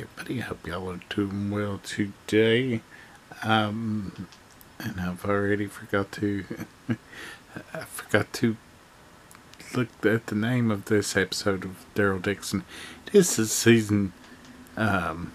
Everybody, hope y'all are doing well today. And I've already forgot to I forgot to look at the name of this episode of Daryl Dixon. This is season one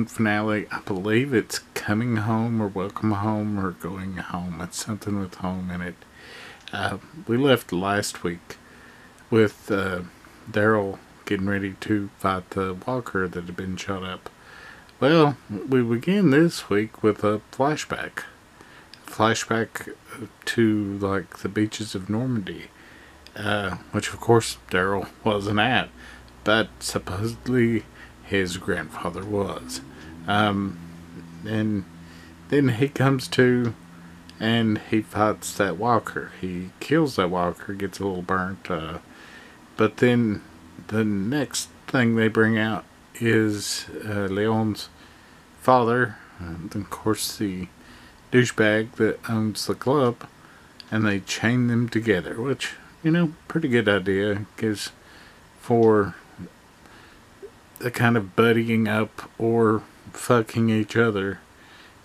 finale. I believe it's Coming Home or Welcome Home or Going Home. It's something with home in it. We left last week with Daryl getting ready to fight the walker that had been shot up. Well, we begin this week with a flashback. Flashback to, like, the beaches of Normandy. Which, of course, Daryl wasn't at. But supposedly his grandfather was. And then he comes to and he fights that walker. He kills that walker, gets a little burnt. But then the next thing they bring out is Leon's father, and of course the douchebag that owns the club, and they chain them together, which, pretty good idea, because for the kind of buddying up or fucking each other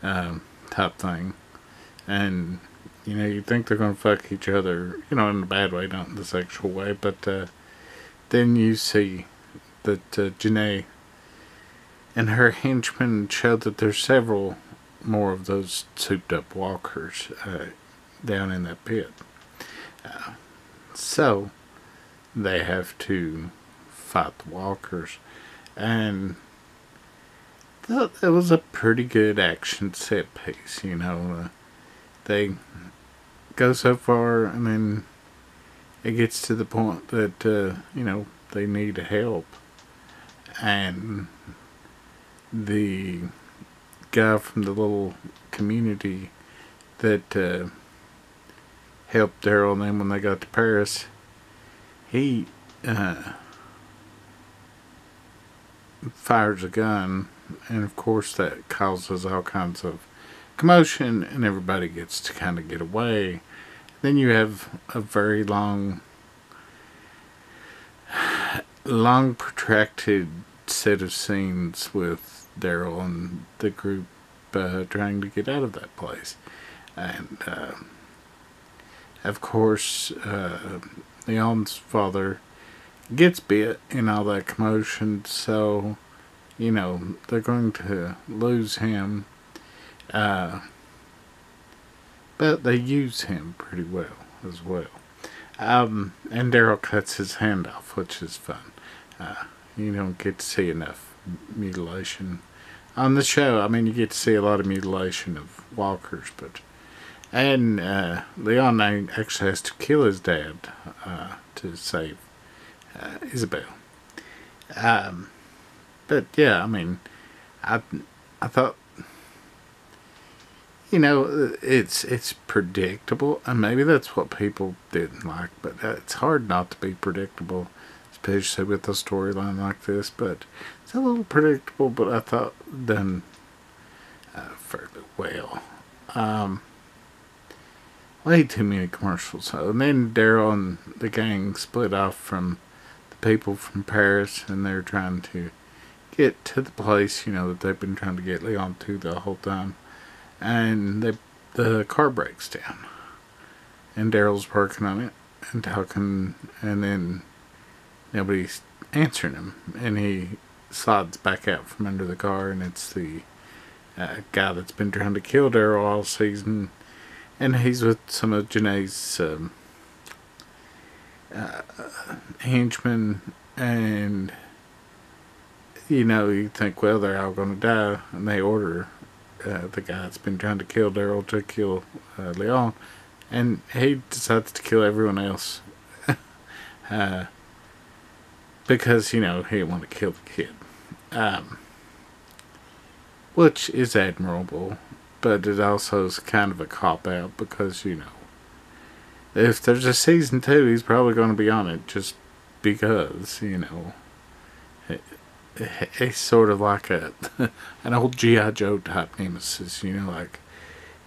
type thing. And you think they're going to fuck each other, in a bad way, not in the sexual way, but then you see that Janae and her henchmen show that there's several more of those souped up walkers down in that pit. So they have to fight the walkers. And thought that was a pretty good action set piece, they go so far, and then it gets to the point that, they need help. And the guy from the little community that helped Daryl and them when they got to Paris, he fires a gun, and of course that causes all kinds of commotion, and everybody gets to kind of get away. Then you have a very long protracted set of scenes with Daryl and the group trying to get out of that place. And of course Leon's father gets bit in all that commotion, so they're going to lose him. But they use him pretty well as well. And Daryl cuts his hand off, which is fun. You don't get to see enough mutilation on the show. I mean, you get to see a lot of mutilation of walkers, and Leon actually has to kill his dad to save Isabel. But yeah, I mean, I thought, it's predictable, and maybe that's what people didn't like, but it's hard not to be predictable, especially with a storyline like this. But it's a little predictable, but I thought done fairly well. Way too many commercials. And then Daryl and the gang split off from the people from Paris, and they're trying to get to the place, that they've been trying to get Leon to the whole time. And the car breaks down, and Daryl's working on it and talking, and then nobody's answering him, and he slides back out from under the car, and it's the guy that's been trying to kill Daryl all season, and he's with some of Janae's henchmen, and you think, well, they're all gonna die, and they order the guy that's been trying to kill Daryl to kill Leon, and he decides to kill everyone else because he didn't want to kill the kid, which is admirable, but it also is kind of a cop out, because if there's a season 2, he's probably going to be on it just because it's sort of like an old G.I. Joe type nemesis, like,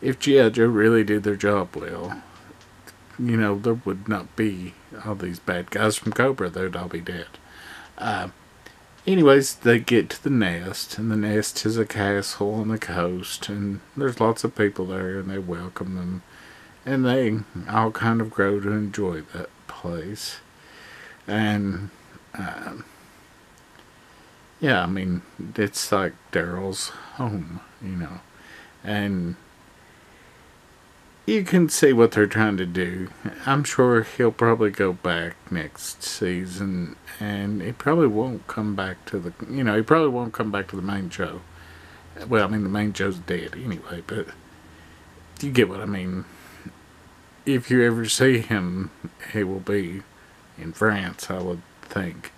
if G.I. Joe really did their job well, there would not be all these bad guys from Cobra. They'd all be dead. Anyways, they get to the nest, and the nest is a castle on the coast, and there's lots of people there, and they welcome them, and they all kind of grow to enjoy that place. And yeah, I mean, it's like Daryl's home, and you can see what they're trying to do. I'm sure he'll probably go back next season, and he probably won't come back to he probably won't come back to the main show. Well, I mean, the main show's dead anyway, but you get what I mean. If you ever see him, he will be in France, I would think,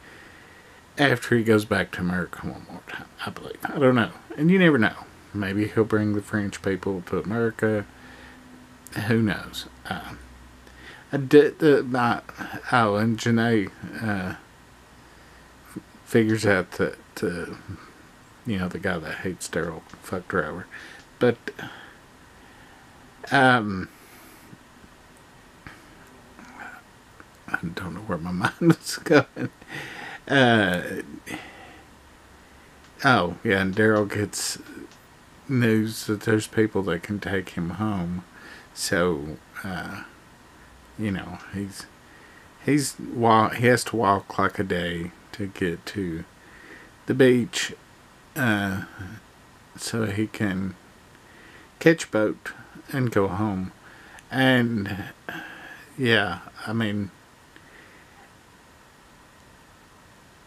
after he goes back to America one more time, I believe. I don't know. And you never know. Maybe he'll bring the French people to America. Who knows? I did and Janae figures out that the guy that hates Daryl fucked her over, but I don't know where my mind is going. Oh yeah, and Daryl gets news that there's people that can take him home. So, he has to walk like a day to get to the beach, so he can catch a boat and go home. And yeah, I mean,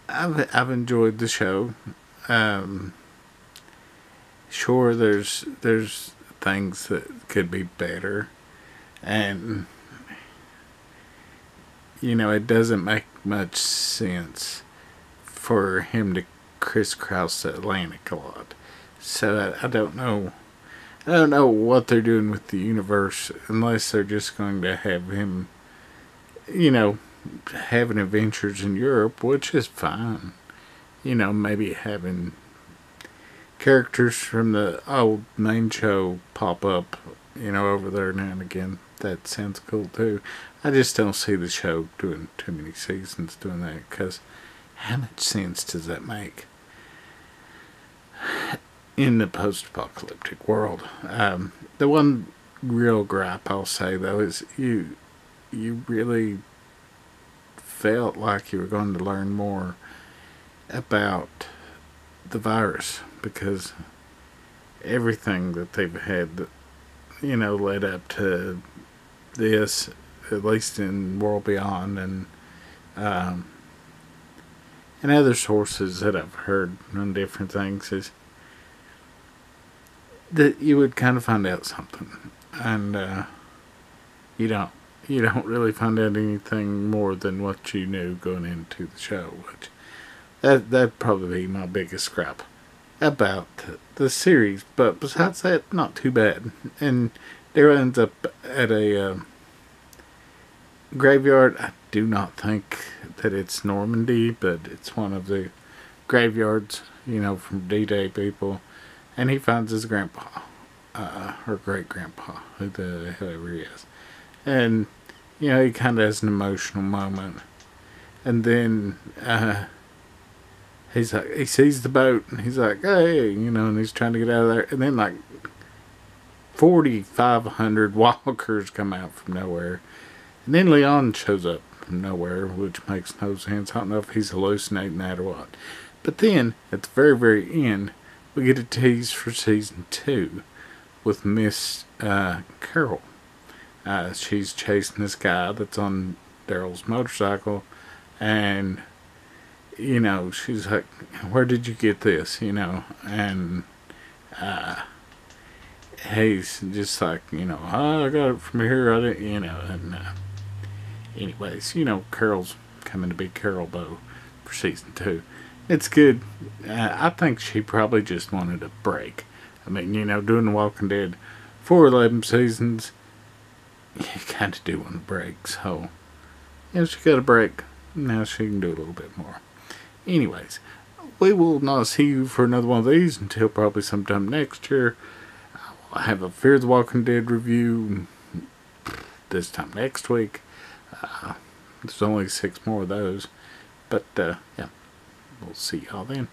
I've enjoyed the show. Sure, there's things that could be better, and it doesn't make much sense for him to crisscross the Atlantic a lot. So I don't know what they're doing with the universe, unless they're just going to have him having adventures in Europe, which is fine. Maybe having characters from the old main show pop up, over there now and again. That sounds cool too. I just don't see the show doing too many seasons doing that, because how much sense does that make in the post-apocalyptic world? The one real gripe I'll say though is you really felt like you were going to learn more about the virus, because everything that they've had, led up to this, at least in World Beyond and other sources that I've heard on different things, is that you would kind of find out something, and you don't really find out anything more than what you knew going into the show, which that'd probably be my biggest gripe about the series. But besides that, not too bad. And Daryl ends up at a graveyard. I do not think that it's Normandy, but it's one of the graveyards, from D-Day people. And he finds his grandpa, or great-grandpa, whoever he is. And, he kind of has an emotional moment. And then, he sees the boat, and he's like, hey, and he's trying to get out of there. And then, 4,500 walkers come out from nowhere. And then Leon shows up from nowhere, which makes no sense. I don't know if he's hallucinating that or what. But then, at the very, very end, we get a tease for season 2 with Miss Carol. She's chasing this guy that's on Daryl's motorcycle, and she's like, where did you get this, and he's just like, oh, I got it from here, I didn't, and anyways, Carol's coming to be Carol Bow for season 2. It's good. I think she probably just wanted a break. I mean, doing The Walking Dead for 11 seasons, you kind of do want a break. So, she got a break. Now she can do a little bit more. Anyways, we will not see you for another one of these until probably sometime next year. I'll have a Fear the Walking Dead review this time next week. There's only 6 more of those. But, yeah. We'll see y'all then.